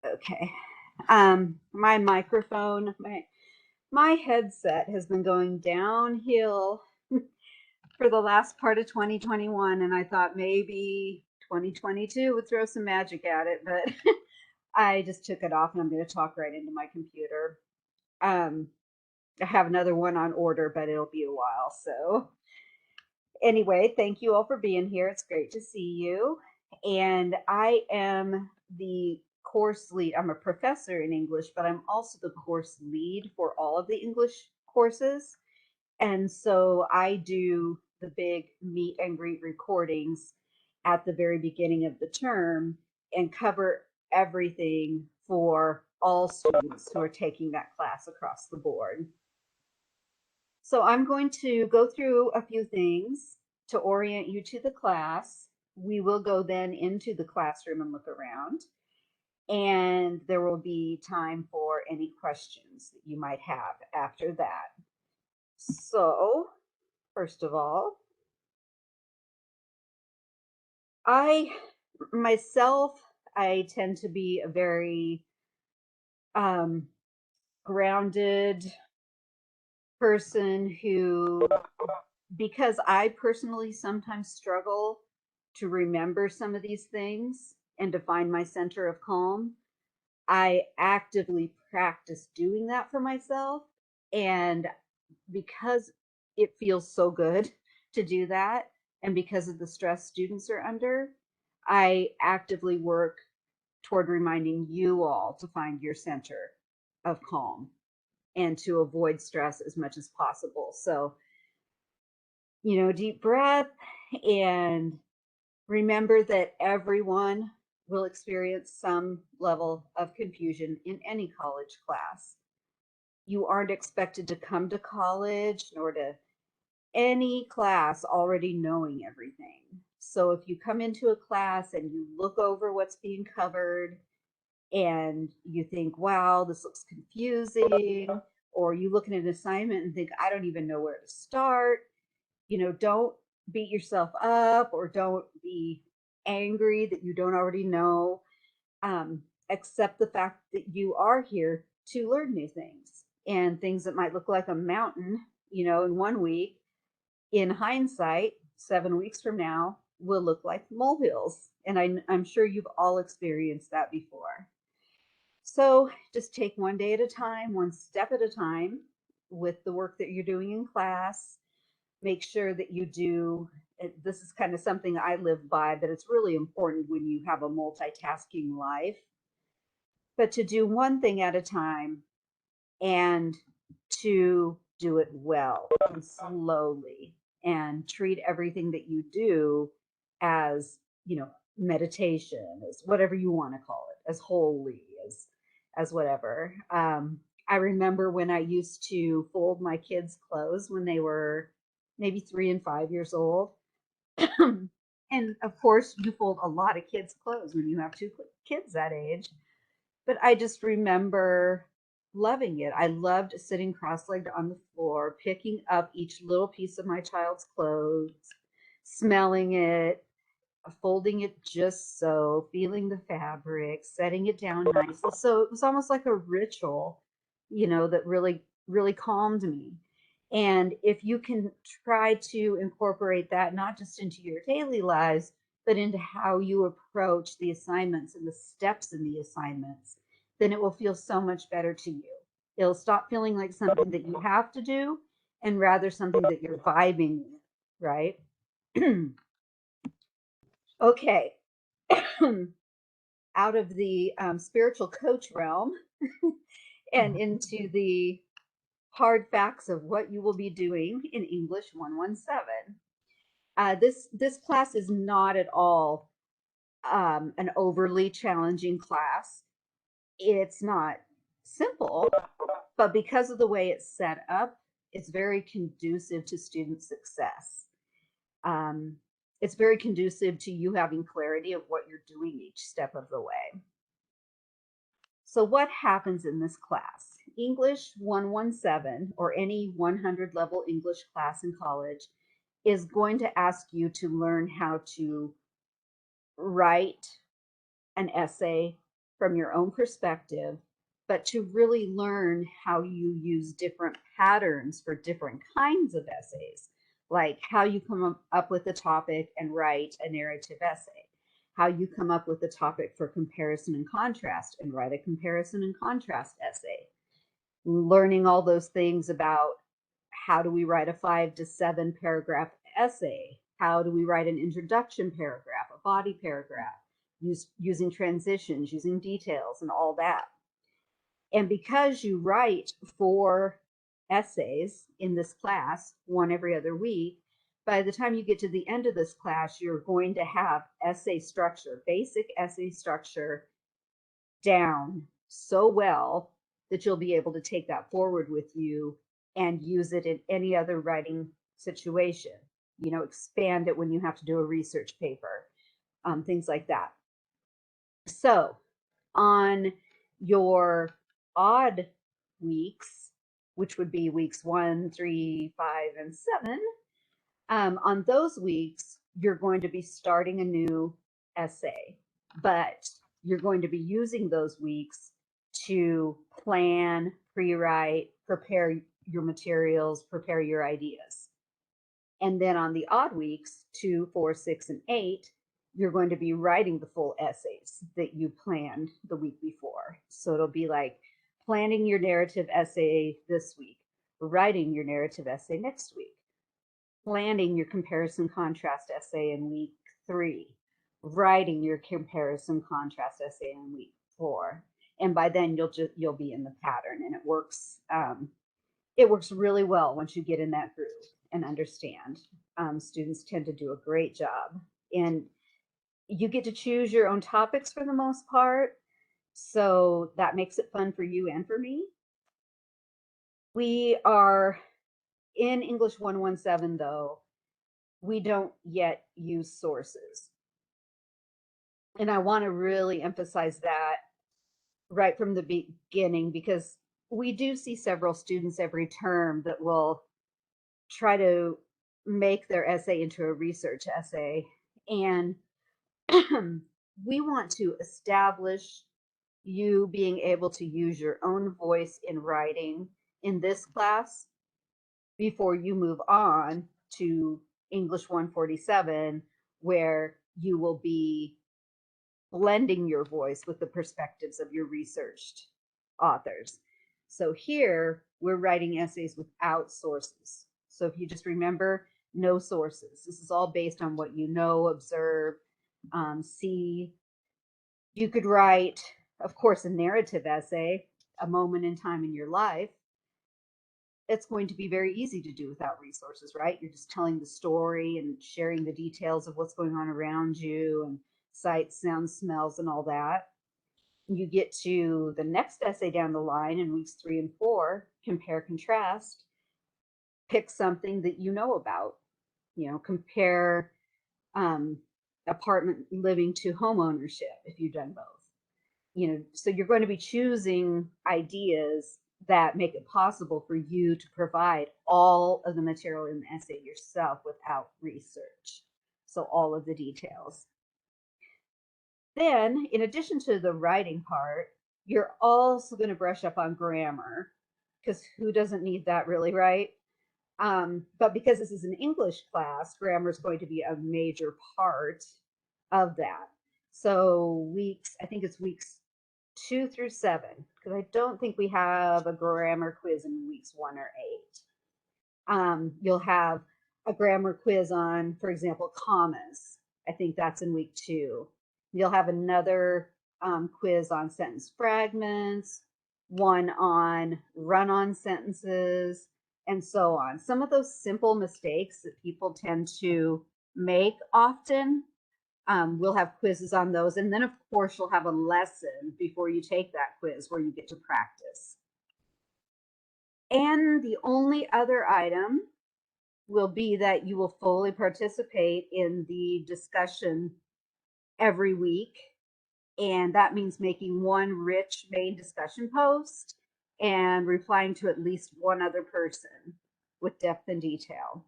Okay. My microphone, my headset has been going downhill for the last part of 2021, and I thought maybe 2022 would throw some magic at it, but I just took it off and I'm going to talk right into my computer. Um, I have another one on order, but it'll be a while. So, anyway, thank you all for being here. It's great to see you. And I am the course lead. I'm a professor in English, but I'm also the course lead for all of the English courses. And so I do the big meet and greet recordings at the very beginning of the term and cover everything for all students who are taking that class across the board. So I'm going to go through a few things to orient you to the class. We will go then into the classroom and look around, and there will be time for any questions that you might have after that. So, first of all, I myself, I tend to be a very um, grounded person who, because I personally sometimes struggle to remember some of these things and to find my center of calm, I actively practice doing that for myself. And because it feels so good to do that, and because of the stress students are under, I actively work toward reminding you all to find your center of calm and to avoid stress as much as possible. So, deep breath and remember that everyone will experience some level of confusion in any college class. You aren't expected to come to college nor to any class already knowing everything. So if you come into a class and you look over what's being covered and you think, wow, this looks confusing, or you look at an assignment and think, I don't even know where to start, don't beat yourself up or don't be angry that you don't already know. Accept the fact that you are here to learn new things, and things that might look like a mountain, in one week, in hindsight, 7 weeks from now, will look like molehills. And I'm sure you've all experienced that before. So just take one day at a time, one step at a time with the work that you're doing in class. Make sure that you do, this is kind of something I live by, that it's really important when you have a multitasking life, but to do one thing at a time and to do it well and slowly and treat everything that you do as, meditation, as whatever you want to call it, as holy, as whatever. I remember when I used to fold my kids' clothes when they were maybe 3 and 5 years old. And of course, you fold a lot of kids' clothes when you have two kids that age. But I just remember loving it. I loved sitting cross-legged on the floor, picking up each little piece of my child's clothes, smelling it, folding it just so, feeling the fabric, setting it down nicely. So it was almost like a ritual, that really, really calmed me. And if you can try to incorporate that not just into your daily lives, but into how you approach the assignments and the steps in the assignments, then it will feel so much better to you. It'll stop feeling like something that you have to do and rather something that you're vibing with, right? Okay. Out of the spiritual coach realm and into the hard facts of what you will be doing in English 117. This class is not at all an overly challenging class. It's not simple, but because of the way it's set up, it's very conducive to student success. Um, it's very conducive to you having clarity of what you're doing each step of the way. So what happens in this class? English 117, or any 100 level English class in college, is going to ask you to learn how to write an essay from your own perspective, but to really learn how you use different patterns for different kinds of essays, like how you come up with a topic and write a narrative essay, how you come up with a topic for comparison and contrast and write a comparison and contrast essay, learning all those things about how do we write a 5 to 7 paragraph essay? How do we write an introduction paragraph, a body paragraph, using transitions, using details, and all that. And because you write 4 essays in this class, one every other week, by the time you get to the end of this class, you're going to have essay structure, basic essay structure down so well that you'll be able to take that forward with you and use it in any other writing situation. Expand it when you have to do a research paper, things like that. So on your odd weeks, which would be weeks 1, 3, 5, and 7, on those weeks, you're going to be starting a new essay, but you're going to be using those weeks to plan, pre-write, prepare your materials, prepare your ideas. And then on the odd weeks, 2, 4, 6, and 8, you're going to be writing the full essays that you planned the week before. So it'll be like planning your narrative essay this week, writing your narrative essay next week, planning your comparison contrast essay in week 3, writing your comparison contrast essay in week 4. And by then you'll be in the pattern, and it works really well once you get in that groove and understand. Students tend to do a great job, and you get to choose your own topics for the most part, so that makes it fun for you and for me. We are in English 117, though, we don't yet use sources. And I want to really emphasize that right from the beginning, because we do see several students every term that will try to make their essay into a research essay. And we want to establish you being able to use your own voice in writing in this class before you move on to English 147, where you will be blending your voice with the perspectives of your researched authors. So here we're writing essays without sources. So if you just remember, no sources. This is all based on what you know, observe, see. You could write, of course, a narrative essay, a moment in time in your life. It's going to be very easy to do without resources, right? You're just telling the story and sharing the details of what's going on around you, and sights, sounds, smells, and all that. You get to the next essay down the line in weeks 3 and 4, compare, contrast, pick something that you know about, compare apartment living to home ownership if you've done both. So you're going to be choosing ideas that make it possible for you to provide all of the material in the essay yourself without research. So all of the details. Then, in addition to the writing part, you're also going to brush up on grammar, because who doesn't need that, really, right? But because this is an English class, grammar is going to be a major part of that. So I think it's weeks 2 through 7, because I don't think we have a grammar quiz in weeks 1 or 8. You'll have a grammar quiz on, for example, commas. I think that's in week 2. You'll have another quiz on sentence fragments, one on run-on sentences, and so on. Some of those simple mistakes that people tend to make often, we'll have quizzes on those. And then, of course, you'll have a lesson before you take that quiz where you get to practice. And the only other item will be that you will fully participate in the discussion every week. And that means making one rich main discussion post and replying to at least one other person with depth and detail.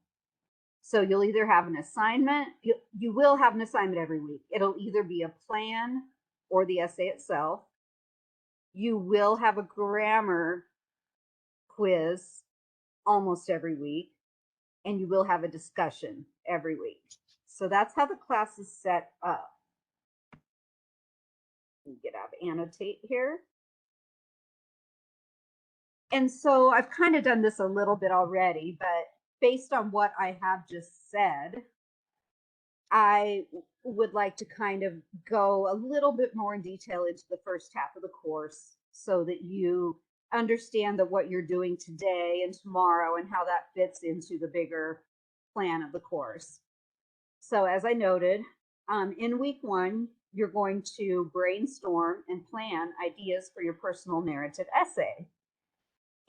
So you'll either have an assignment, you will have an assignment every week. It'll either be a plan or the essay itself. You will have a grammar quiz almost every week, and you will have a discussion every week. So that's how the class is set up. Get out of annotate here. And so I've kind of done this a little bit already, but based on what I have just said, I would like to kind of go a little bit more in detail into the first half of the course so that you understand that what you're doing today and tomorrow and how that fits into the bigger plan of the course. So as I noted, in week 1, you're going to brainstorm and plan ideas for your personal narrative essay.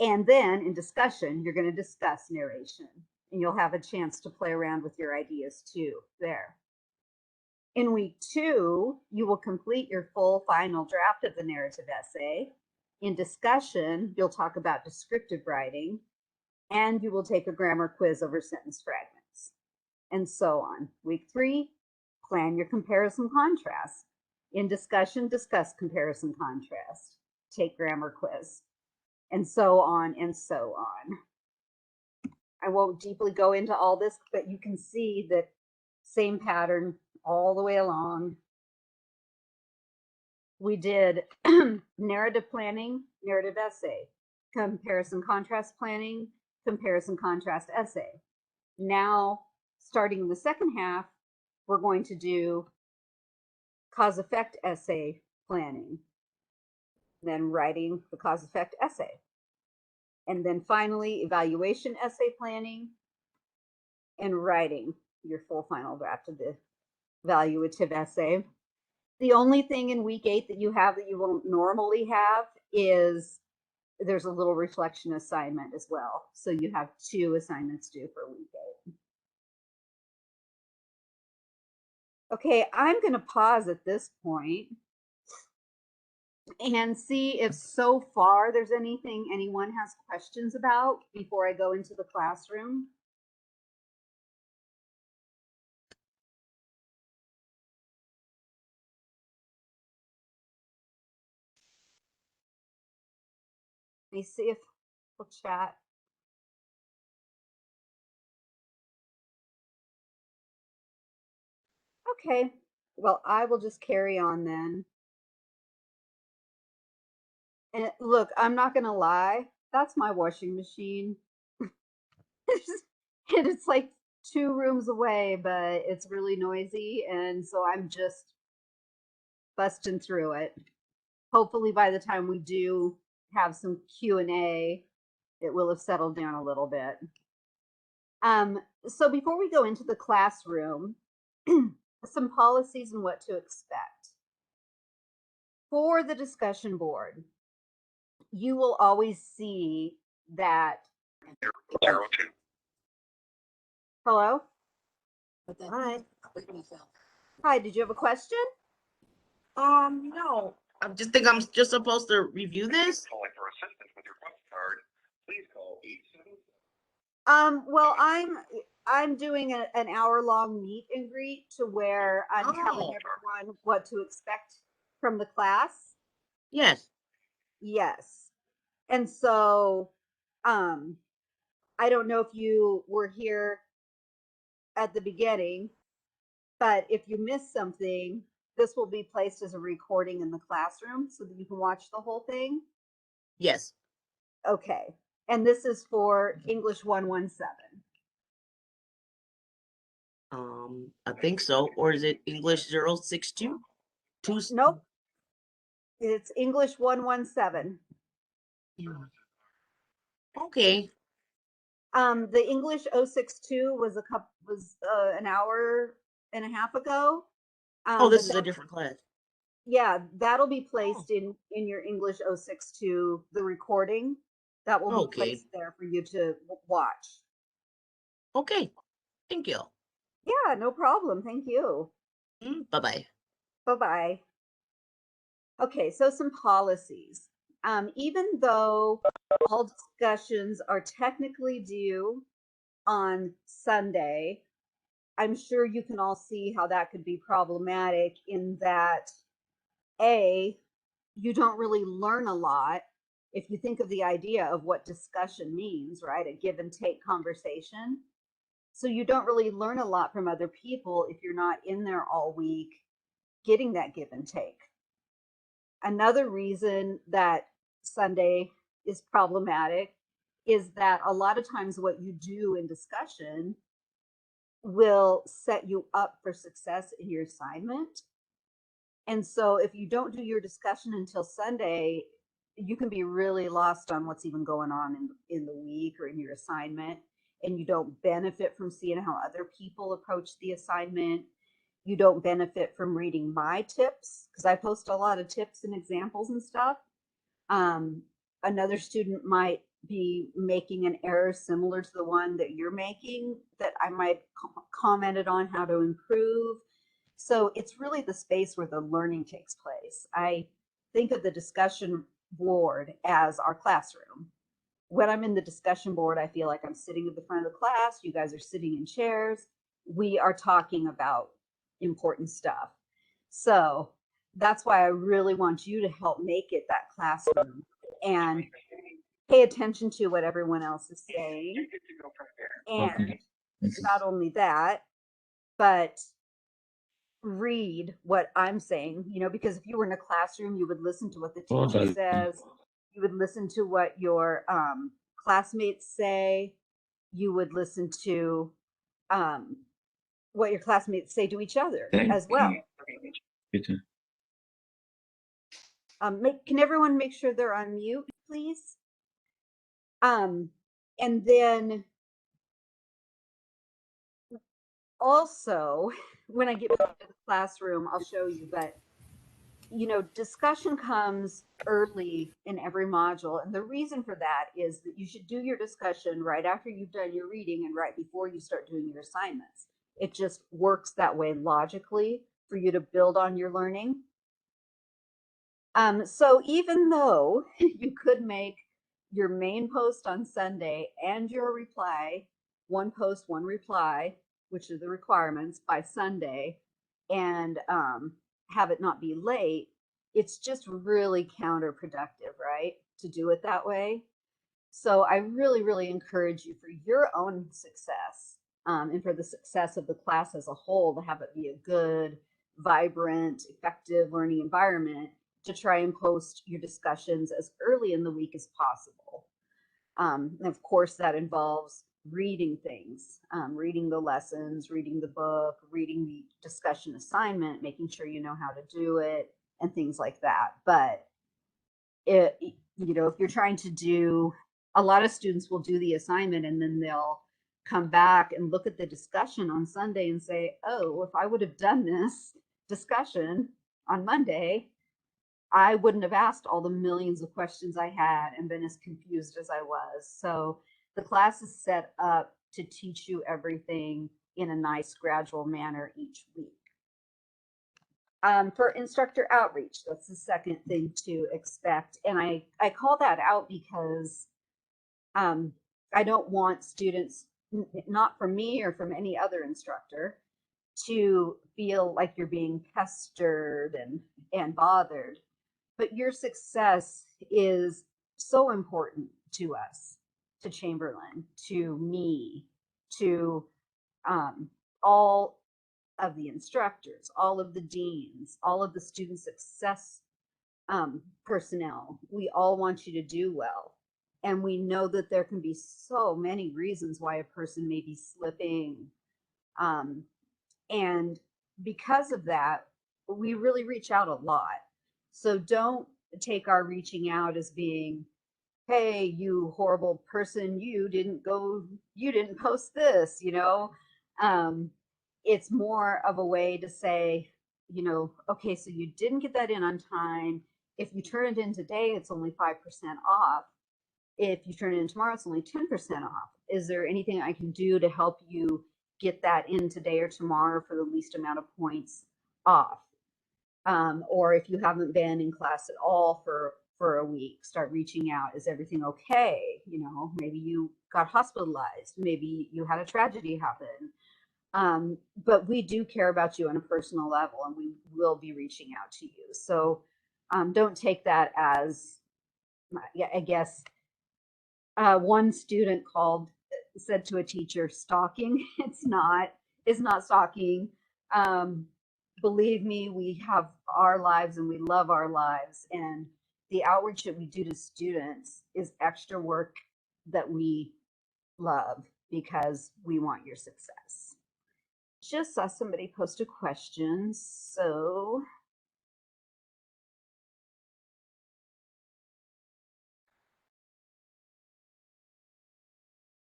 And then in discussion, you're going to discuss narration, and you'll have a chance to play around with your ideas too there. In week 2, you will complete your full final draft of the narrative essay. In discussion, you'll talk about descriptive writing, and you will take a grammar quiz over sentence fragments, and so on. Week 3, plan your comparison contrast. In discussion, discuss comparison contrast. Take grammar quiz, and so on and so on. I won't deeply go into all this, but you can see that same pattern all the way along. We did narrative planning, narrative essay, comparison contrast planning, comparison contrast essay. Now, starting in the second half, we're going to do cause effect essay planning, then writing the cause effect essay. And then finally, evaluation essay planning and writing your full final draft of the evaluative essay. The only thing in week 8 that you have that you won't normally have is there's a little reflection assignment as well. So you have 2 assignments due for week 8. Okay, I'm going to pause at this point and see if so far there's anything anyone has questions about before I go into the classroom. Let me see if we'll chat. Okay, well, I will just carry on then. And look, I'm not going to lie, that's my washing machine. It's like 2 rooms away, but it's really noisy, and so I'm just busting through it. Hopefully by the time we do have some Q&A, it will have settled down a little bit. So before we go into the classroom, some policies and what to expect. For the discussion board, you will always see that. Hello? Hi. Hi, did you have a question? No. I just think I'm just supposed to review this. Calling for assistance with your credit card, please call 877. Well, I'm doing an hour-long meet and greet to where I'm telling everyone what to expect from the class. Yes. Yes. And so I don't know if you were here at the beginning, but if you missed something, this will be placed as a recording in the classroom so that you can watch the whole thing. Yes. Okay. And this is for English 117. I think so. Or is it English 062? Nope. It's English 117. Okay. The English 062 was an hour and a half ago. Oh, this is a different class. Yeah, that'll be placed in your English 062, the recording. That will be placed there for you to watch. Okay. Thank you. Yeah, no problem. Thank you. Bye-bye. Bye-bye. Okay, so some policies. Even though all discussions are technically due on Sunday, I'm sure you can all see how that could be problematic in that you don't really learn a lot if you think of the idea of what discussion means, right? A give and take conversation. So you don't really learn a lot from other people if you're not in there all week getting that give and take. Another reason that Sunday is problematic is that a lot of times what you do in discussion will set you up for success in your assignment. And so if you don't do your discussion until Sunday, you can be really lost on what's even going on in the week or in your assignment. And you don't benefit from seeing how other people approach the assignment. You don't benefit from reading my tips because I post a lot of tips and examples and stuff. Another student might be making an error similar to the one that you're making that I might commented on how to improve. So it's really the space where the learning takes place. I think of the discussion board as our classroom. When I'm in the discussion board, I feel like I'm sitting at the front of the class. You guys are sitting in chairs. We are talking about important stuff. So that's why I really want you to help make it that classroom and pay attention to what everyone else is saying. And not only that, but read what I'm saying, because if you were in a classroom, you would listen to what the teacher says, you would listen to what your classmates say, you would listen to what your classmates say to each other as well. Can everyone make sure they're on mute, please? And then also, when I get back to the classroom, I'll show you, but discussion comes early in every module. And the reason for that is that you should do your discussion right after you've done your reading and right before you start doing your assignments. It just works that way logically for you to build on your learning. So even though you could make your main post on Sunday and your reply, one post, one reply, which are the requirements by Sunday, and have it not be late, it's just really counterproductive, right? To do it that way. So I really, really encourage you for your own success and for the success of the class as a whole to have it be a good, vibrant, effective learning environment to try and post your discussions as early in the week as possible. And of course, that involves reading things, reading the lessons, reading the book, reading the discussion assignment, making sure you know how to do it, and things like that. But if you're trying to do, a lot of students will do the assignment and then they'll come back and look at the discussion on Sunday and say, oh, if I would have done this discussion on Monday, I wouldn't have asked all the millions of questions I had and been as confused as I was. So the class is set up to teach you everything in a nice, gradual manner each week. For instructor outreach, that's the second thing to expect. And I call that out because I don't want students, not from me or from any other instructor, to feel like you're being pestered and bothered. But your success is so important to us, to Chamberlain, to me, to all of the instructors, all of the deans, all of the student success personnel. We all want you to do well. And we know that there can be so many reasons why a person may be slipping. And because of that, we really reach out a lot. So don't take our reaching out as being, hey, you horrible person, you didn't post this, it's more of a way to say, okay, so you didn't get that in on time. If you turn it in today, it's only 5% off. If you turn it in tomorrow, it's only 10% off. Is there anything I can do to help you get that in today or tomorrow for the least amount of points off? Or if you haven't been in class at all for a week, start reaching out. Is everything okay? Maybe you got hospitalized. Maybe you had a tragedy happen. But we do care about you on a personal level, and we will be reaching out to you. So don't take that as, yeah, I guess one student said to a teacher, stalking. It's not stalking. Um, Believe me, we have our lives and we love our lives. And the outreach that we do to students is extra work that we love because we want your success. Just saw somebody post a question. So,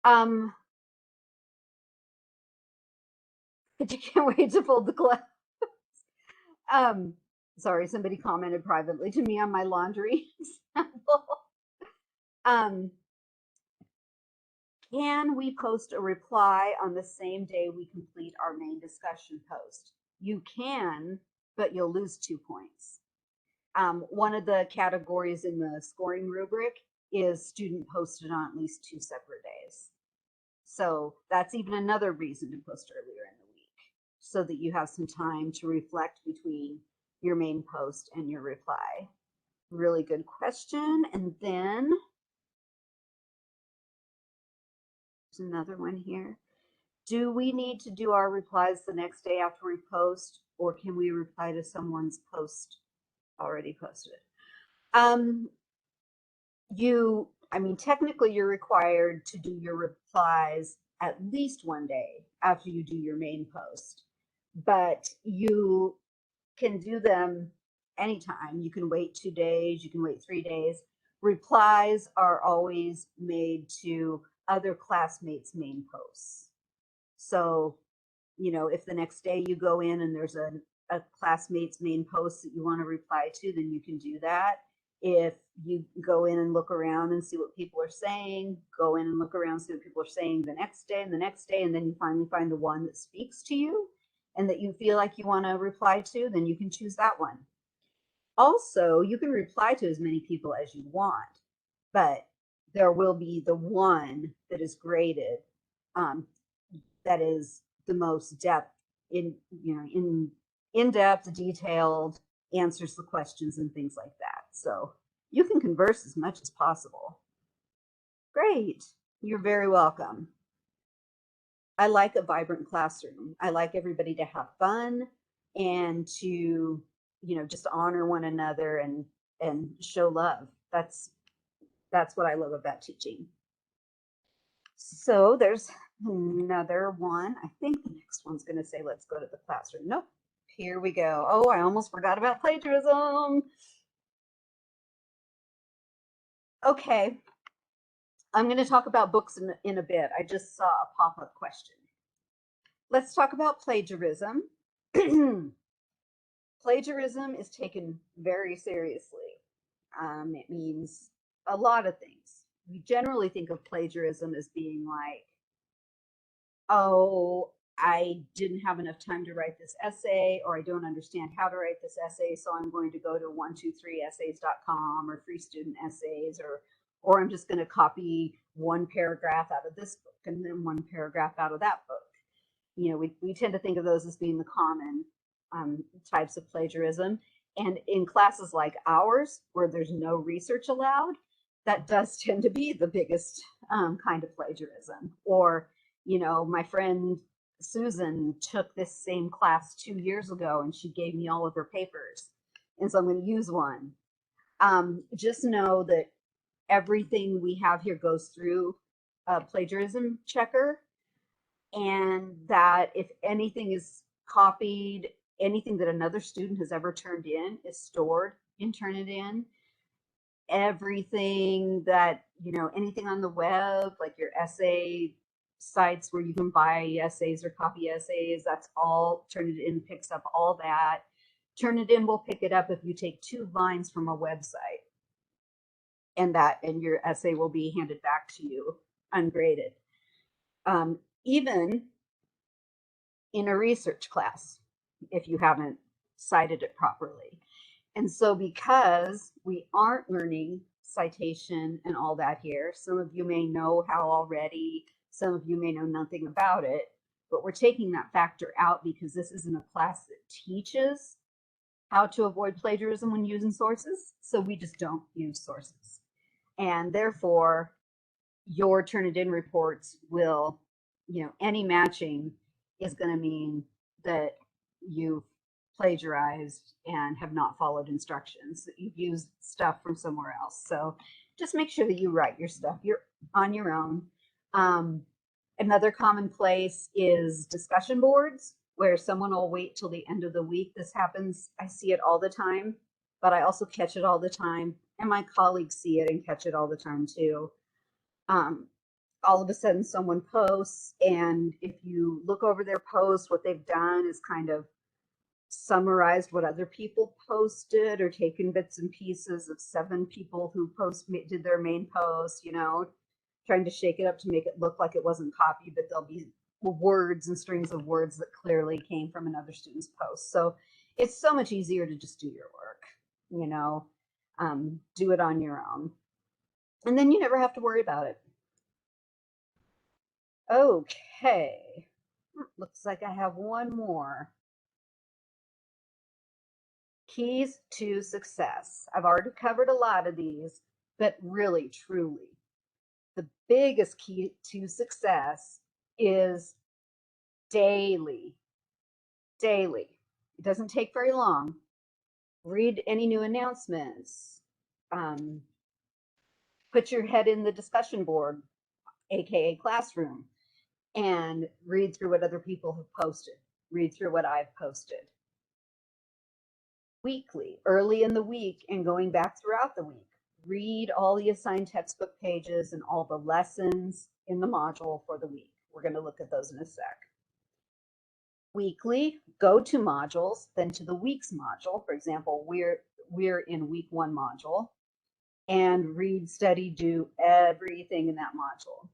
um, but you can't wait to fold the clothes. Um, Sorry, somebody commented privately to me on my laundry example. Um, can we post a reply on the same day we complete our main discussion post? You can, but you'll lose 2 points. One of the categories in the scoring rubric is student posted on at least 2 separate days. So that's even another reason to post earlier in the week so that you have some time to reflect between your main post and your reply. Really good question. And then there's another one here. Do we need to do our replies the next day after we post, or can we reply to someone's post already posted? Technically you're required to do your replies at least one day after you do your main post, but you can do them anytime. You can wait 2 days, you can wait 3 days. Replies are always made to other classmates' main posts. So, if the next day you go in and there's a classmate's main post that you want to reply to, then you can do that. If you go in and look around and see what people are saying, go in and look around, see what people are saying the next day and the next day, and then you finally find the one that speaks to you and that you feel like you want to reply to, then you can choose that one. Also, you can reply to as many people as you want, but there will be the one that is graded, that is the most depth in depth, detailed, answers the questions and things like that. So you can converse as much as possible. Great. You're very welcome. I like a vibrant classroom. I like everybody to have fun and to, just honor one another and show love. That's what I love about teaching. So there's another one. I think the next one's going to say, let's go to the classroom. Nope. Here we go. Oh, I almost forgot about plagiarism. Okay. I'm going to talk about books in a bit. I just saw a pop-up question. Let's talk about plagiarism. Plagiarism is taken very seriously. It means a lot of things. We generally think of plagiarism as being like, oh, I didn't have enough time to write this essay, or I don't understand how to write this essay, so I'm going to go to 123essays.com or Free Student Essays, or I'm just going to copy one paragraph out of this book and then one paragraph out of that book. We tend to think of those as being the common types of plagiarism. And in classes like ours, where there's no research allowed, that does tend to be the biggest kind of plagiarism. Or, my friend Susan took this same class 2 years ago and she gave me all of her papers. And so I'm going to use one. Just know that everything we have here goes through a plagiarism checker, and that if anything is copied, anything that another student has ever turned in is stored in Turnitin. Everything that, anything on the web, like your essay sites where you can buy essays or copy essays, that's all Turnitin picks up all that. Turnitin will pick it up if you take 2 lines from a website, and your essay will be handed back to you ungraded. Even in a research class, if you haven't cited it properly. And so because we aren't learning citation and all that here, some of you may know how already, some of you may know nothing about it. but we're taking that factor out because this isn't a class that teaches how to avoid plagiarism when using sources. So we just don't use sources. And therefore, your Turnitin reports will, any matching is going to mean that you've plagiarized and have not followed instructions, that you've used stuff from somewhere else. So just make sure that you write your stuff. You're on your own. Another common place is discussion boards, where someone will wait till the end of the week. This happens, I see it all the time, but I also catch it all the time. And my colleagues see it and catch it all the time too. All of a sudden someone posts, and if you look over their post, what they've done is kind of summarized what other people posted, or taken bits and pieces of 7 people who did their main post, trying to shake it up to make it look like it wasn't copied, but there'll be words and strings of words that clearly came from another student's post. So it's so much easier to just do your work, do it on your own. And then you never have to worry about it. Okay, looks like I have one more. Keys to success. I've already covered a lot of these, but really, truly, the biggest key to success is daily. Daily. It doesn't take very long. Read any new announcements. Put your head in the discussion board, aka classroom, and read through what other people have posted. Read through what I've posted. Weekly, early in the week and going back throughout the week. Read all the assigned textbook pages and all the lessons in the module for the week. We're going to look at those in a sec. Weekly, go to modules, then to the week's module. For example, we're in week 1 module, and read, study, do everything in that module.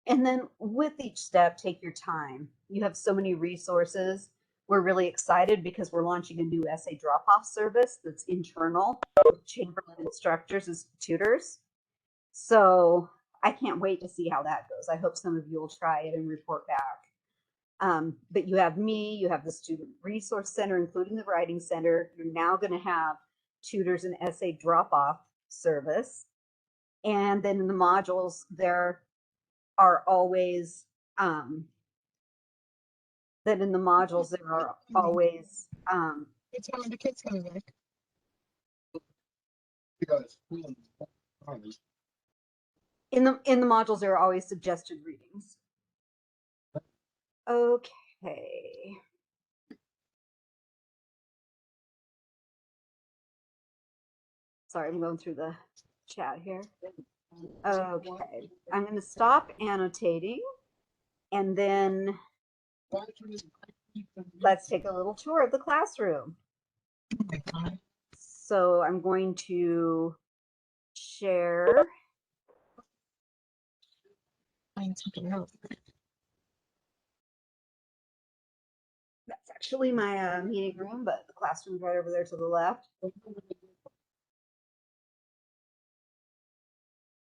And then with each step, take your time. You have so many resources. We're really excited because we're launching a new essay drop-off service that's internal with Chamberlain instructors as tutors. So I can't wait to see how that goes. I hope some of you will try it and report back. But you have me, you have the Student Resource Center, including the Writing Center. You're now going to have tutors and essay drop-off service. And then in the modules, there are always that in the modules there are always It's when the kids coming back. in the modules there are always suggested readings. Okay. Sorry, I'm going through the chat here. Okay, I'm going to stop annotating, and then let's take a little tour of the classroom. So I'm going to share. That's actually my meeting room, but the classroom's right over there to the left.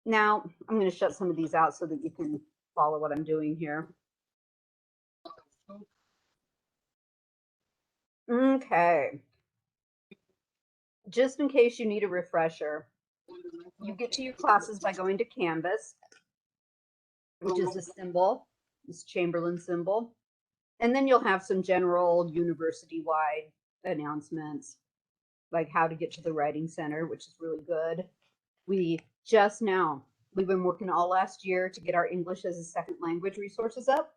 Now, I'm going to shut some of these out so that you can follow what I'm doing here. Okay. Just in case you need a refresher, you get to your classes by going to Canvas, which is a symbol, this Chamberlain symbol. And then you'll have some general university-wide announcements, like how to get to the Writing Center, which is really good. We've been working all last year to get our English as a second language resources up.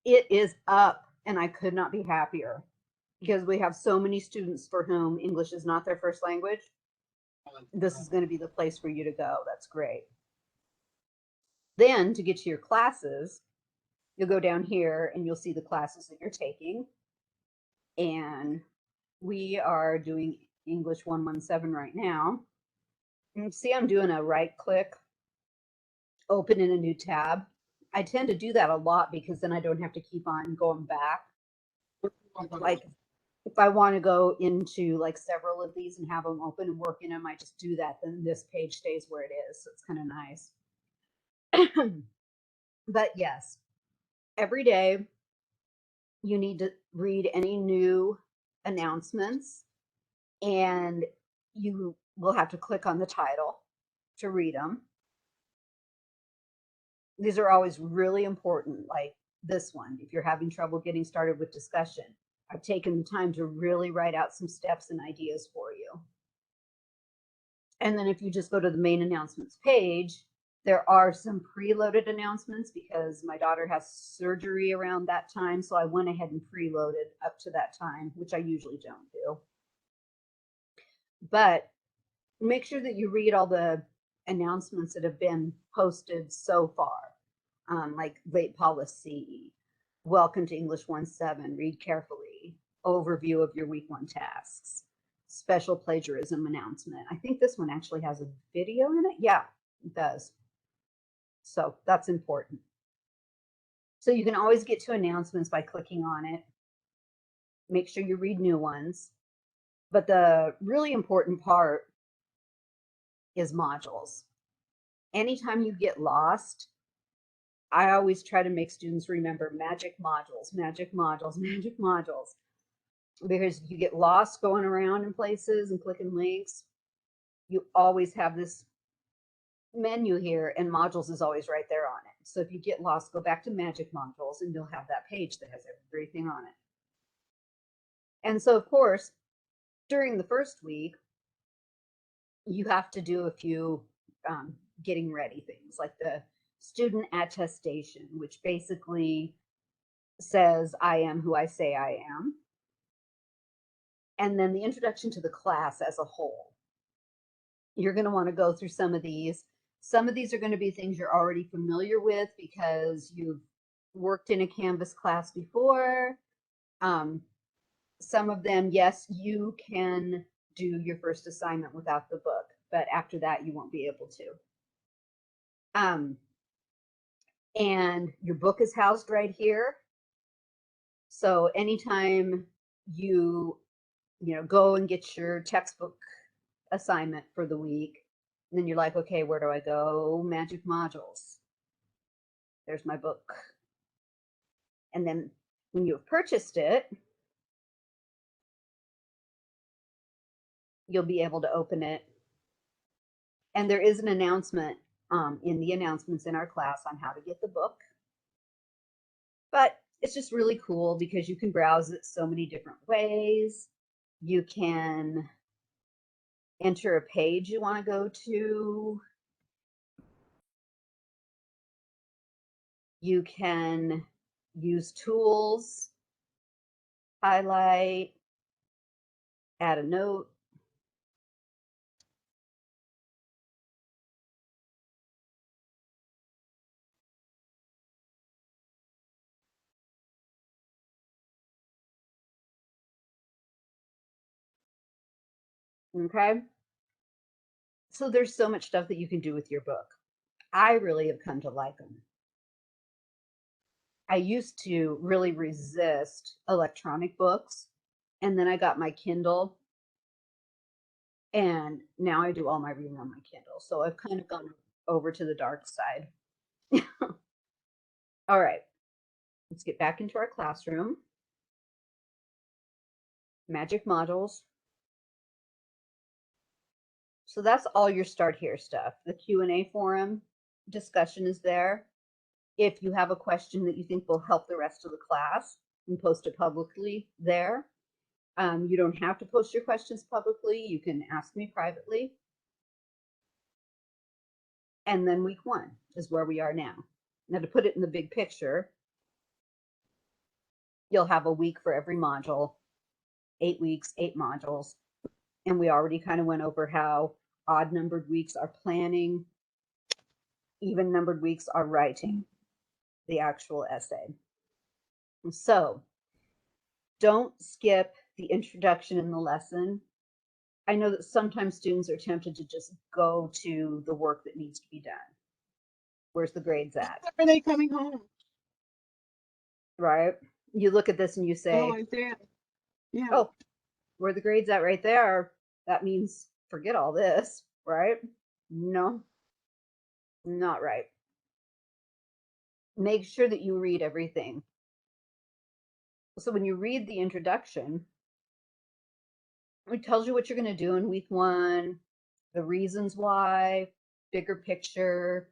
It is up, and I could not be happier because we have so many students for whom English is not their first language. This is going to be the place for you to go. That's great. Then to get to your classes, you'll go down here and you'll see the classes that you're taking. And we are doing English 117 right now. And see, I'm doing a right click, open in a new tab. I tend to do that a lot because then I don't have to keep on going back. Like if I want to go into like several of these and have them open and work in them, I just do that. Then this page stays where it is. So it's kind of nice. But yes, Every day, you need to read any new announcements, and you will have to click on the title to read them. These are always really important, like this one. If you're having trouble getting started with discussion, I've taken the time to really write out some steps and ideas for you. And then if you just go to the main announcements page, there are some preloaded announcements because my daughter has surgery around that time. So I went ahead and preloaded up to that time, which I usually don't do. But make sure that you read all the announcements that have been posted so far, like late policy, welcome to English 1.7, read carefully, overview of your week 1 tasks, special plagiarism announcement. I think this one actually has a video in it. Yeah, it does. So that's important. So you can always get to announcements by clicking on it. Make sure you read new ones. But the really important part is modules. Anytime you get lost, I always try to make students remember magic modules, magic modules, magic modules. Because if you get lost going around in places and clicking links, you always have this menu here, and modules is always right there on it. So if you get lost, go back to magic modules and you'll have that page that has everything on it. And so, of course, during the first week, you have to do a few getting ready things, like the student attestation, which basically says, I am who I say I am. And then the introduction to the class as a whole. You're going to want to go through some of these. Some of these are going to be things you're already familiar with because you've worked in a Canvas class before. Some of them, yes, you can do your first assignment without the book, but after that, you won't be able to. And your book is housed right here. So anytime you go and get your textbook assignment for the week, and then you're like, okay, where do I go? Magic modules. There's my book. And then when you've purchased it, you'll be able to open it. And there is an announcement in the announcements in our class on how to get the book. But it's just really cool because you can browse it so many different ways. You can enter a page you want to go to. You can use tools, highlight, add a note. Okay. So there's so much stuff that you can do with your book. I really have come to like them. I used to really resist electronic books, and then I got my Kindle, and now I do all my reading on my Kindle. So I've kind of gone over to the dark side. All right, let's get back into our classroom. Magic modules. So that's all your start here stuff. The Q&A forum discussion is there. If you have a question that you think will help the rest of the class, you can post it publicly there. You don't have to post your questions publicly. You can ask me privately. And then week 1 is where we are now. Now, to put it in the big picture, you'll have a week for every module, 8 weeks, 8 modules. And we already kind of went over how odd numbered weeks are planning, even numbered weeks are writing the actual essay. So don't skip the introduction in the lesson. I know that sometimes students are tempted to just go to the work that needs to be done. Where's the grades at? Are they coming home? Right? You look at this and you say, Oh, I did. Yeah. oh, where the grades at right there? That means forget all this, right? No, not right. make sure that you read everything. So when you read the introduction, it tells you what you're going to do in week 1, the reasons why, bigger picture.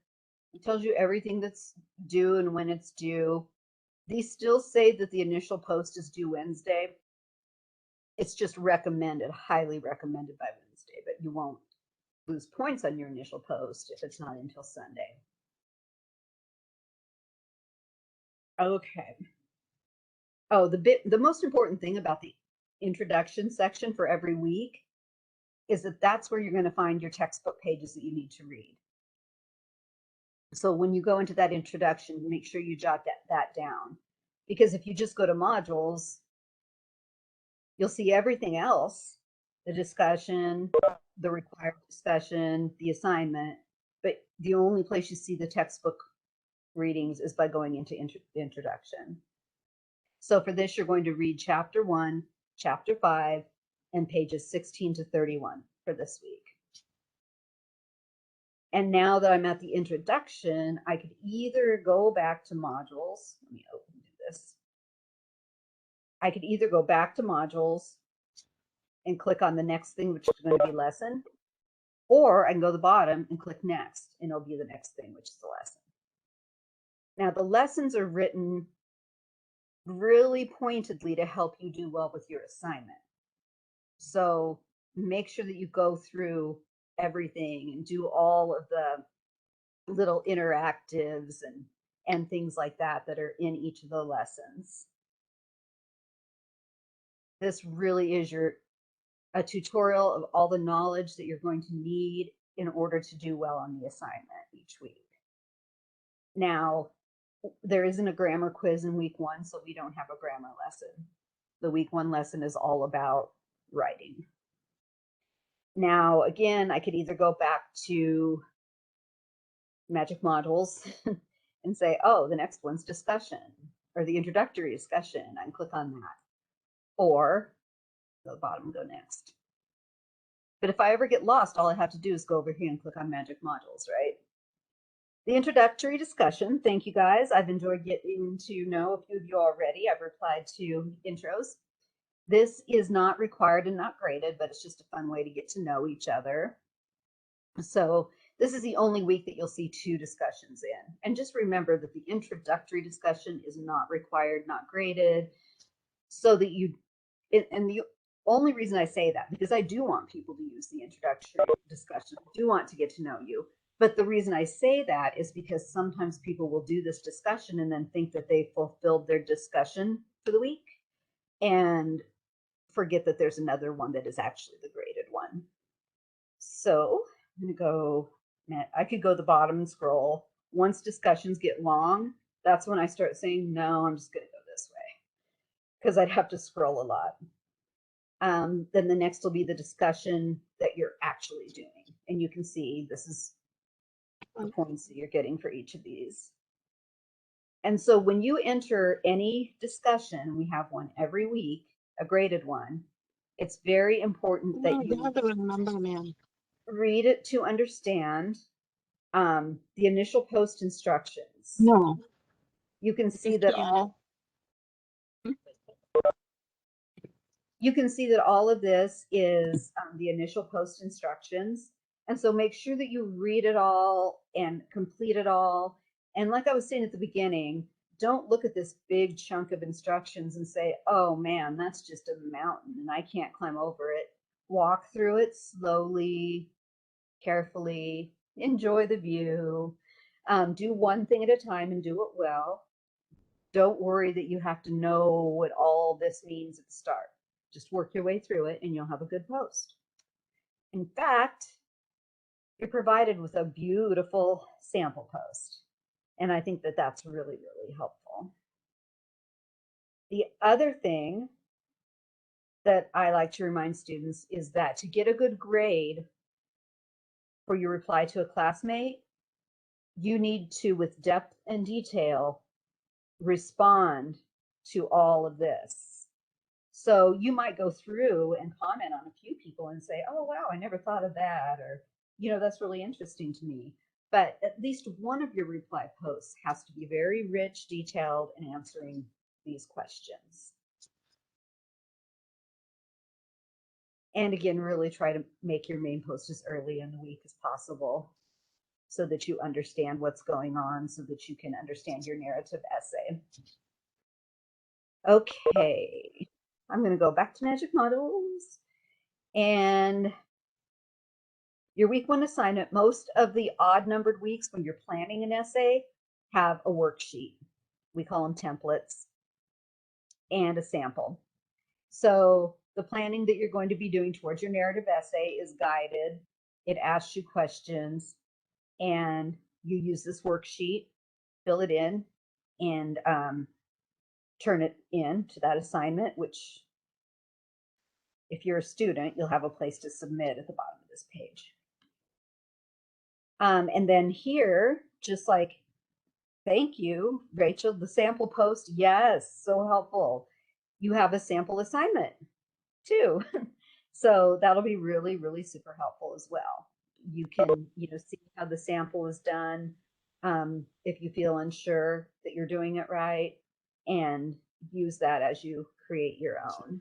It tells you everything that's due and when it's due. These still say that the initial post is due Wednesday. It's just recommended, highly recommended by Wednesday, but you won't lose points on your initial post if it's not until Sunday. Okay. Oh, the most important thing about the introduction section for every week is that that's where you're going to find your textbook pages that you need to read. So when you go into that introduction, make sure you jot that down. Because if you just go to modules, you'll see everything else, the discussion, the required discussion, the assignment, but the only place you see the textbook readings is by going into introduction. So for this, you're going to read chapter 1, chapter 5, and pages 16 to 31 for this week. And now that I'm at the introduction, I could either go back to modules. Let me open this. I could either go back to modules and click on the next thing, which is going to be lesson, or I can go to the bottom and click next, and it'll be the next thing, which is the lesson. Now, the lessons are written really pointedly to help you do well with your assignment. So make sure that you go through everything and do all of the little interactives and things like that that are in each of the lessons. This really is a tutorial of all the knowledge that you're going to need in order to do well on the assignment each week. Now, there isn't a grammar quiz in week 1, so we don't have a grammar lesson. The week 1 lesson is all about writing. Now, again, I could either go back to Magic Modules and say, oh, the next one's discussion, or the introductory discussion. I can click on that. Or go to the bottom and go next. But if I ever get lost, all I have to do is go over here and click on Magic Modules, right? The introductory discussion, thank you guys. I've enjoyed getting to know a few of you already. I've replied to intros. This is not required and not graded, but it's just a fun way to get to know each other. So this is the only week that you'll see 2 discussions in. And just remember that the introductory discussion is not required, not graded, so that and the only reason I say that, because I do want people to use the introductory discussion, I do want to get to know you. But the reason I say that is because sometimes people will do this discussion and then think that they fulfilled their discussion for the week and forget that there's another one that is actually the graded one. So I'm going to go, I could go to the bottom and scroll. Once discussions get long, that's when I start saying, no, I'm just going to go this way, because I'd have to scroll a lot. Then the next will be the discussion that you're actually doing. And you can see this is the points that you're getting for each of these. And so when you enter any discussion, we have one every week, a graded one, it's very important that you have to remember, man. read it to understand the initial post instructions. No. You can see that all of this is the initial post instructions. And so make sure that you read it all and complete it all. And like I was saying at the beginning, don't look at this big chunk of instructions and say, oh man, that's just a mountain and I can't climb over it. Walk through it slowly, carefully, enjoy the view. Do one thing at a time and do it well. Don't worry that you have to know what all this means at the start. Just work your way through it and you'll have a good post. In fact, you're provided with a beautiful sample post. And I think that that's really, really helpful. The other thing that I like to remind students is that to get a good grade for your reply to a classmate, you need to, with depth and detail, respond to all of this. So you might go through and comment on a few people and say, oh, wow, I never thought of that. Or, you know, that's really interesting to me. but at least one of your reply posts has to be very rich, detailed, and answering these questions. And again, really try to make your main post as early in the week as possible so that you understand what's going on, so that you can understand your narrative essay. Okay, I'm going to go back to Magic Models. And your week one assignment, most of the odd numbered weeks when you're planning an essay have a worksheet. We call them templates, and a sample. So the planning that you're going to be doing towards your narrative essay is guided. It asks you questions, and you use this worksheet, fill it in, and turn it in to that assignment, which if you're a student, you'll have a place to submit at the bottom of this page. And then here, just like, thank you, Rachel, the sample post, yes, so helpful. You have a sample assignment too. So that'll be really, really super helpful as well. You can, see how the sample is done if you feel unsure that you're doing it right, and use that as you create your own.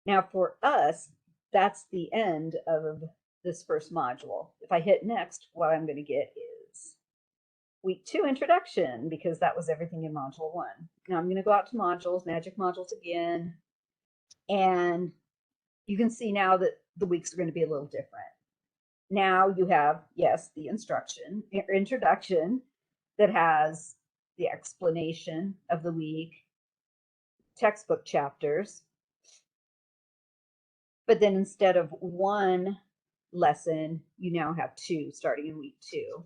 Now for us, that's the end of this first module. If I hit next, what I'm going to get is week 2 introduction, because that was everything in module 1. Now I'm going to go out to modules, magic modules again, and you can see now that the weeks are going to be a little different. Now you have, yes, the introduction that has the explanation of the week, textbook chapters, but then instead of one lesson, you now have 2 starting in week 2.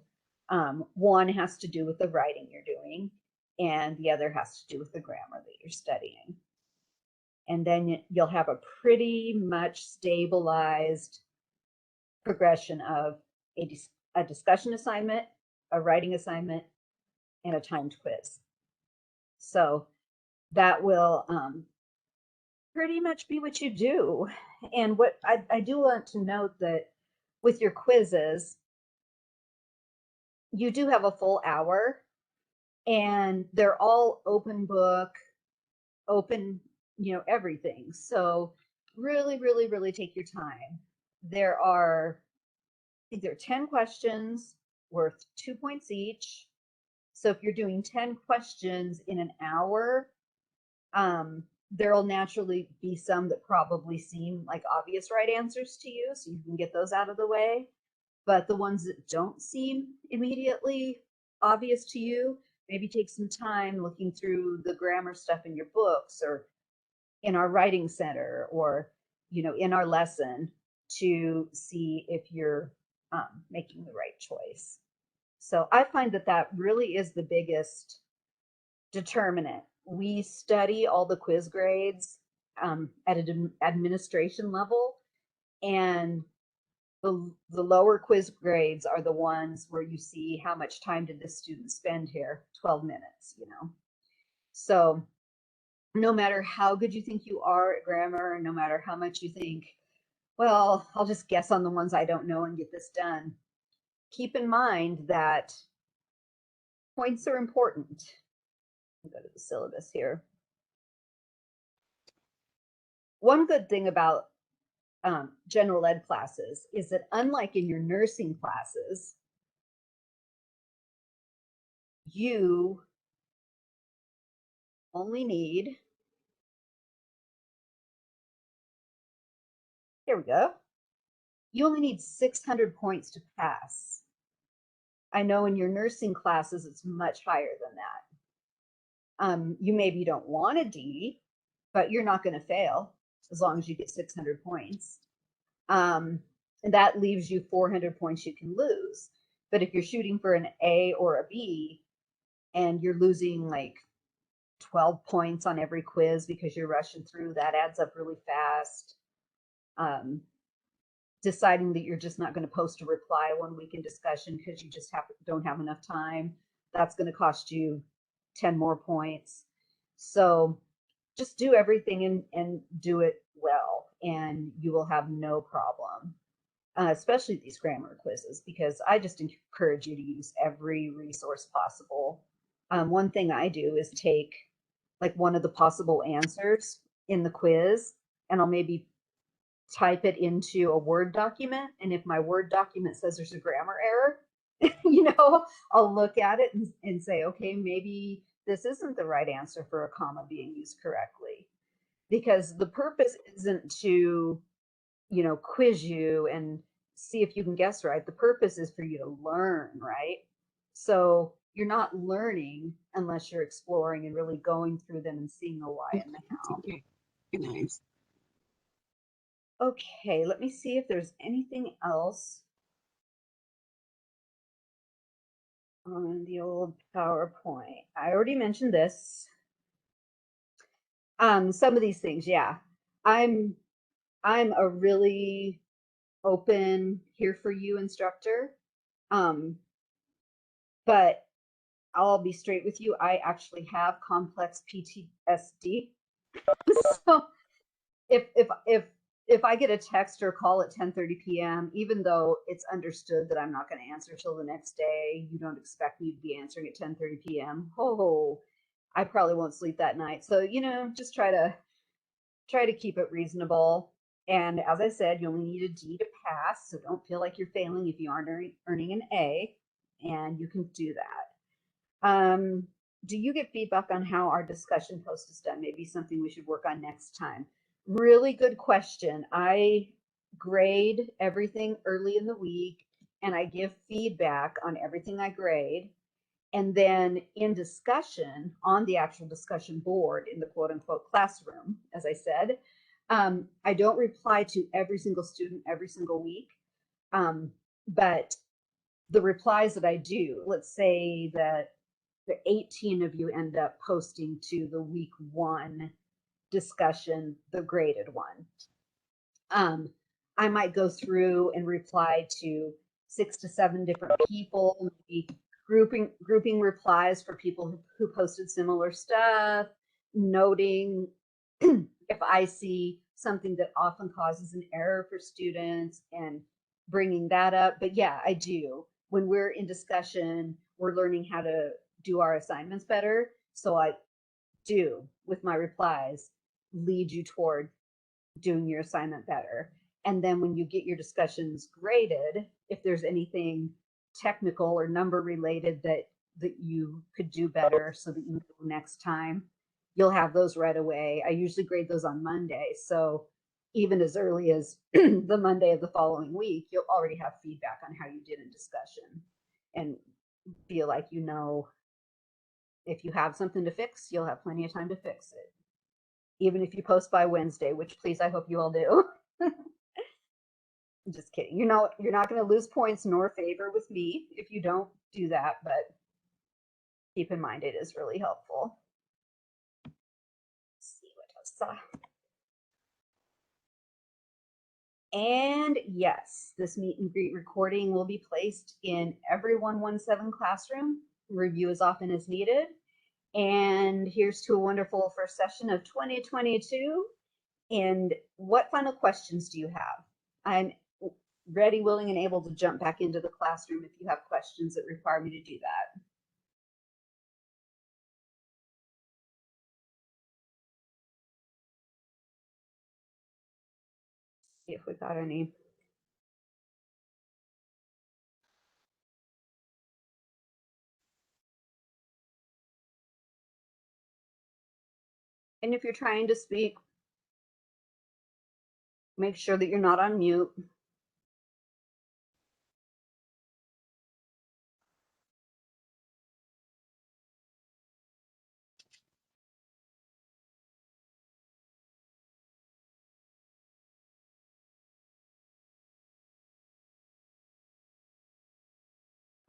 One has to do with the writing you're doing, and the other has to do with the grammar that you're studying. And then you'll have a pretty much stabilized progression of a discussion assignment, a writing assignment, and a timed quiz. So that will pretty much be what you do. And what I do want to note that with your quizzes, you do have a full hour, and they're all open book, open, everything. So really, really, really take your time. There are, I think there are 10 questions worth 2 points each. So if you're doing 10 questions in an hour, there'll naturally be some that probably seem like obvious right answers to you, so you can get those out of the way. But the ones that don't seem immediately obvious to you, maybe take some time looking through the grammar stuff in your books or in our writing center or, in our lesson to see if you're making the right choice. So I find that that really is the biggest determinant. We study all the quiz grades at an administration level, and the lower quiz grades are the ones where you see how much time did this student spend here, 12 minutes, So no matter how good you think you are at grammar, no matter how much you think, well, I'll just guess on the ones I don't know and get this done, keep in mind that points are important. I'll go to the syllabus here. One good thing about general ed classes is that unlike in your nursing classes, you only need, here we go, you only need 600 points to pass. I know in your nursing classes, it's much higher than that. You maybe don't want a D, but you're not going to fail as long as you get 600 points. And that leaves you 400 points you can lose. But if you're shooting for an A or a B and you're losing like 12 points on every quiz because you're rushing through, that adds up really fast. Deciding that you're just not going to post a reply 1 week in discussion because you just don't have enough time, that's going to cost you 10 more points. So just do everything and do it well, and you will have no problem especially these grammar quizzes, because I just encourage you to use every resource possible. One thing I do is take like one of the possible answers in the quiz, and I'll maybe type it into a Word document. And if my Word document says there's a grammar error, I'll look at it and say, okay, maybe this isn't the right answer for a comma being used correctly. Because the purpose isn't to, quiz you and see if you can guess right. The purpose is for you to learn, right? So you're not learning unless you're exploring and really going through them and seeing the why and the how. Okay. Nice. Okay, let me see if there's anything else on the old PowerPoint. I already mentioned this. Some of these things, yeah. I'm a really open here for you instructor. But I'll be straight with you. I actually have complex PTSD. So if I get a text or call at 10:30 p.m., even though it's understood that I'm not going to answer till the next day, you don't expect me to be answering at 10:30 p.m. Oh, I probably won't sleep that night. So, just try to keep it reasonable. And as I said, you only need a D to pass, so don't feel like you're failing if you aren't earning an A, and you can do that. Do you get feedback on how our discussion post is done? Maybe something we should work on next time. Really good question. I grade everything early in the week and I give feedback on everything I grade. And then in discussion on the actual discussion board in the quote unquote classroom, as I said, I don't reply to every single student every single week. But the replies that I do, let's say that the 18 of you end up posting to the week 1 discussion, the graded one. I might go through and reply to 6 to 7 different people, maybe grouping replies for people who posted similar stuff, noting if I see something that often causes an error for students and bringing that up. But yeah, I do. When we're in discussion, we're learning how to do our assignments better. So I do, with my replies, lead you toward doing your assignment better. And then when you get your discussions graded, if there's anything technical or number related that you could do better so that you know next time, you'll have those right away. I usually grade those on Monday. So even as early as the Monday of the following week, you'll already have feedback on how you did in discussion and feel like if you have something to fix, you'll have plenty of time to fix it. Even if you post by Wednesday, which please, I hope you all do. Just kidding. You're not going to lose points nor favor with me if you don't do that, but keep in mind it is really helpful. Let's see what else. And yes, this meet and greet recording will be placed in every 117 classroom. Review as often as needed. And here's to a wonderful first session of 2022. And what final questions do you have? I'm ready, willing, and able to jump back into the classroom if you have questions that require me to do that. See if we got any. And if you're trying to speak, make sure that you're not on mute.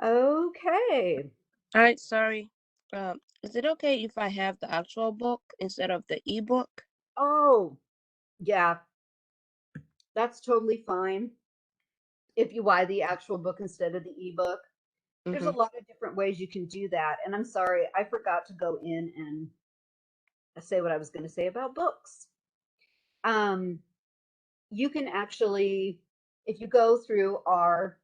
Okay. All right, sorry. Is it okay if I have the actual book instead of the ebook? Oh, yeah, that's totally fine. If you buy the actual book instead of the ebook, there's a lot of different ways you can do that. And I'm sorry, I forgot to go in and say what I was going to say about books. You can actually, if you go through our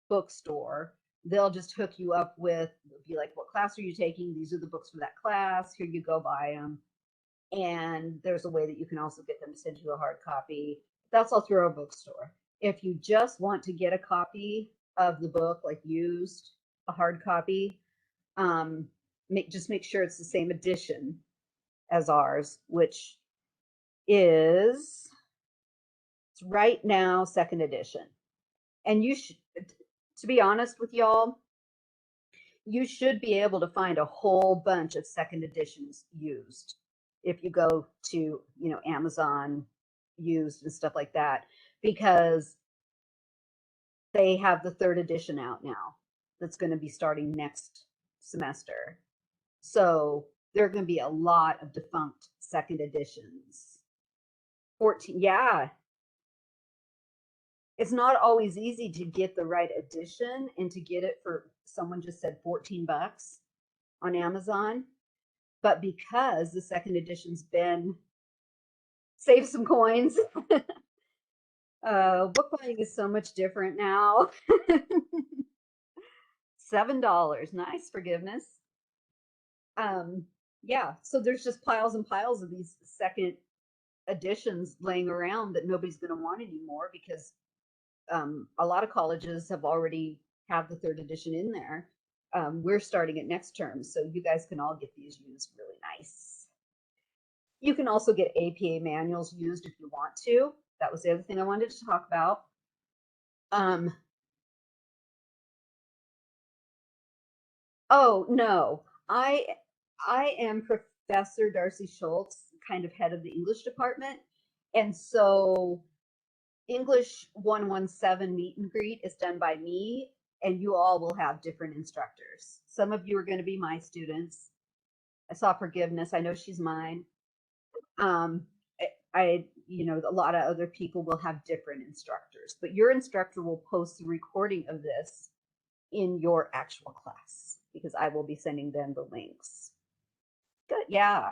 bookstore, they'll just hook you up with, be like, what class are you taking? These are the books for that class. Here you go, buy them. And there's a way that you can also get them to send you a hard copy. That's all through our bookstore. If you just want to get a copy of the book, like used, a hard copy, just make sure it's the same edition as ours, which is right now second edition. And you should, to be honest with y'all, you should be able to find a whole bunch of second editions used if you go to, Amazon used and stuff like that, because they have the third edition out now that's going to be starting next semester. So there are going to be a lot of defunct second editions. 14, yeah. It's not always easy to get the right edition and to get it for, someone just said $14 on Amazon. But because the second edition's been, save some coins. Book buying is so much different now. $7, nice forgiveness. Yeah, so there's just piles and piles of these second editions laying around that nobody's going to want anymore, because a lot of colleges have already have the third edition in there. We're starting it next term, so you guys can all get these used really nice. You can also get APA manuals used if you want to. That was the other thing I wanted to talk about. Oh no, I am Professor Darcy Schultz, kind of head of the English department, and so English 117 meet and greet is done by me, and you all will have different instructors. Some of you are going to be my students. I saw forgiveness. I know she's mine. A lot of other people will have different instructors, but your instructor will post the recording of this in your actual class, because I will be sending them the links. Good, yeah.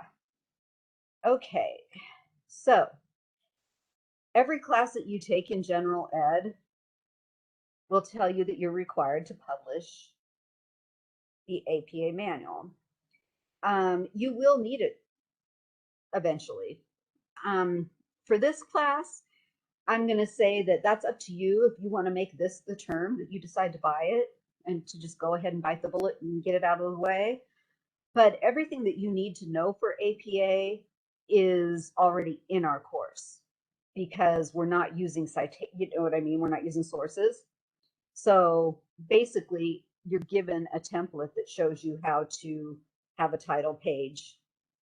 Okay, so every class that you take in general ed will tell you that you're required to publish the APA manual. You will need it eventually. For this class, I'm going to say that that's up to you if you want to make this the term that you decide to buy it, and to just go ahead and bite the bullet and get it out of the way. But everything that you need to know for APA is already in our course, because we're not using you know what I mean? We're not using sources. So basically, you're given a template that shows you how to have a title page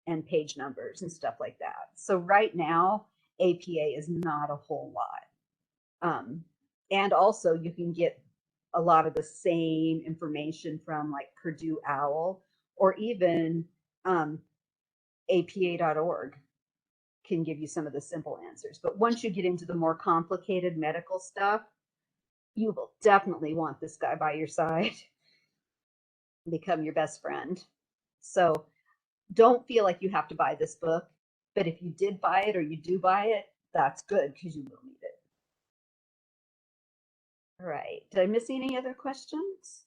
and page numbers and stuff like that. So right now, APA is not a whole lot. And also, you can get a lot of the same information from like Purdue OWL, or even APA.org can give you some of the simple answers. But once you get into the more complicated medical stuff, you will definitely want this guy by your side, become your best friend. So don't feel like you have to buy this book, but if you did buy it or you do buy it, that's good, because you will need it. All right, did I miss any other questions?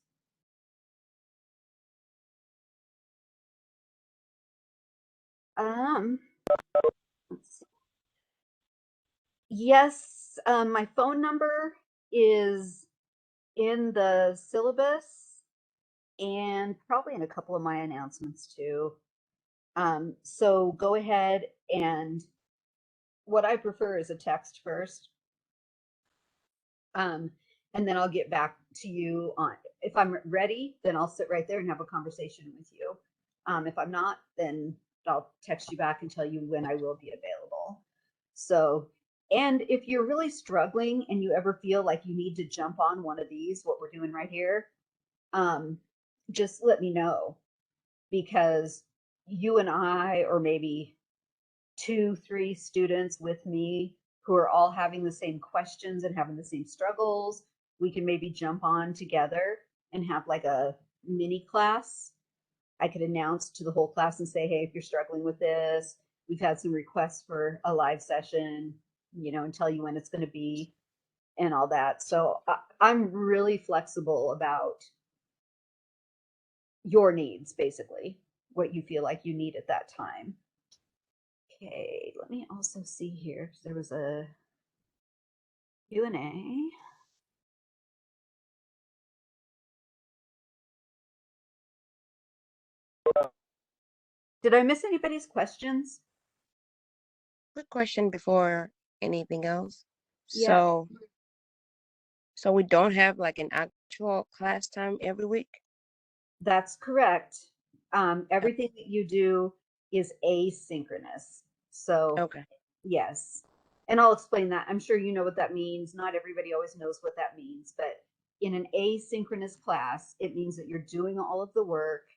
Let's see. Yes, my phone number is in the syllabus and probably in a couple of my announcements too. So go ahead, and what I prefer is a text first. And then I'll get back to you on, if I'm ready, then I'll sit right there and have a conversation with you. If I'm not, then I'll text you back and tell you when I will be available. So, and if you're really struggling and you ever feel like you need to jump on one of these, what we're doing right here, just let me know, because you and I, or maybe 2-3 students with me who are all having the same questions and having the same struggles, we can maybe jump on together and have like a mini class. I could announce to the whole class and say, hey, if you're struggling with this, we've had some requests for a live session, and tell you when it's going to be. and all that. So I'm really flexible about your needs, basically, what you feel like you need at that time. Okay, let me also see here. There was a Q&A. Did I miss anybody's questions? Quick question before anything else. Yeah. So we don't have like an actual class time every week? That's correct. Everything that you do is asynchronous. So, Okay. yes. And I'll explain that. I'm sure you know what that means. Not everybody always knows what that means, but in an asynchronous class, it means that you're doing all of the work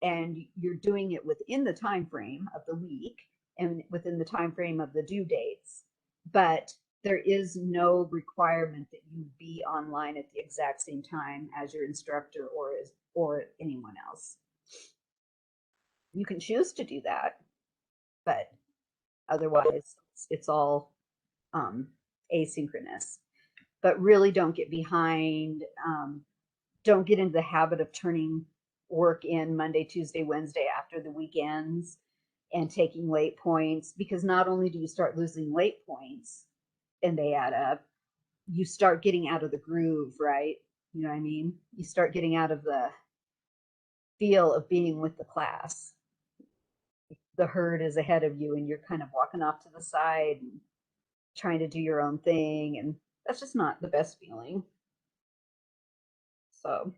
and you're doing it within the time frame of the week and within the time frame of the due dates. But there is no requirement that you be online at the exact same time as your instructor or anyone else. You can choose to do that, but otherwise it's all asynchronous. But really don't get behind, don't get into the habit of turning work in Monday, Tuesday, Wednesday after the weekends and taking late points, because not only do you start losing late points and they add up, you start getting out of the groove, right? You know what I mean? You start getting out of the feel of being with the class. The herd is ahead of you and you're kind of walking off to the side and trying to do your own thing, and that's just not the best feeling. So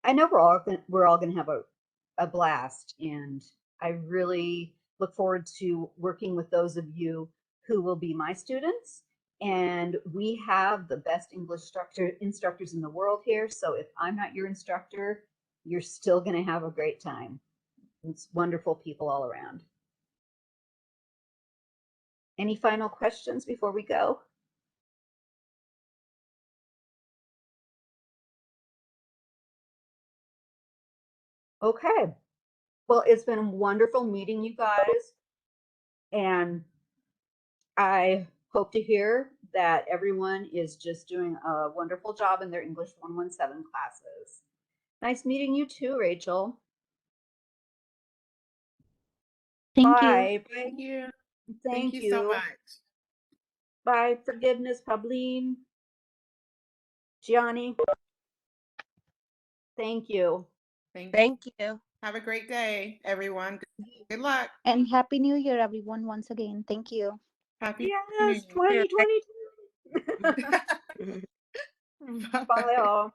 I know we're all gonna have a blast, and I really look forward to working with those of you who will be my students. And we have the best English instructors in the world here. So if I'm not your instructor, you're still gonna have a great time. It's wonderful people all around. Any final questions before we go? Okay. Well, it's been wonderful meeting you guys, and I hope to hear that everyone is just doing a wonderful job in their English 117 classes. Nice meeting you too, Rachel. Thank you. Bye. Thank you. Thank you so you. much. Bye. Forgiveness, Pabline. Gianni. Thank you. Thank you. Have a great day, everyone. Good luck. And Happy New Year, everyone, once again. Thank you. Happy Yes, New Year. 2022. Bye all.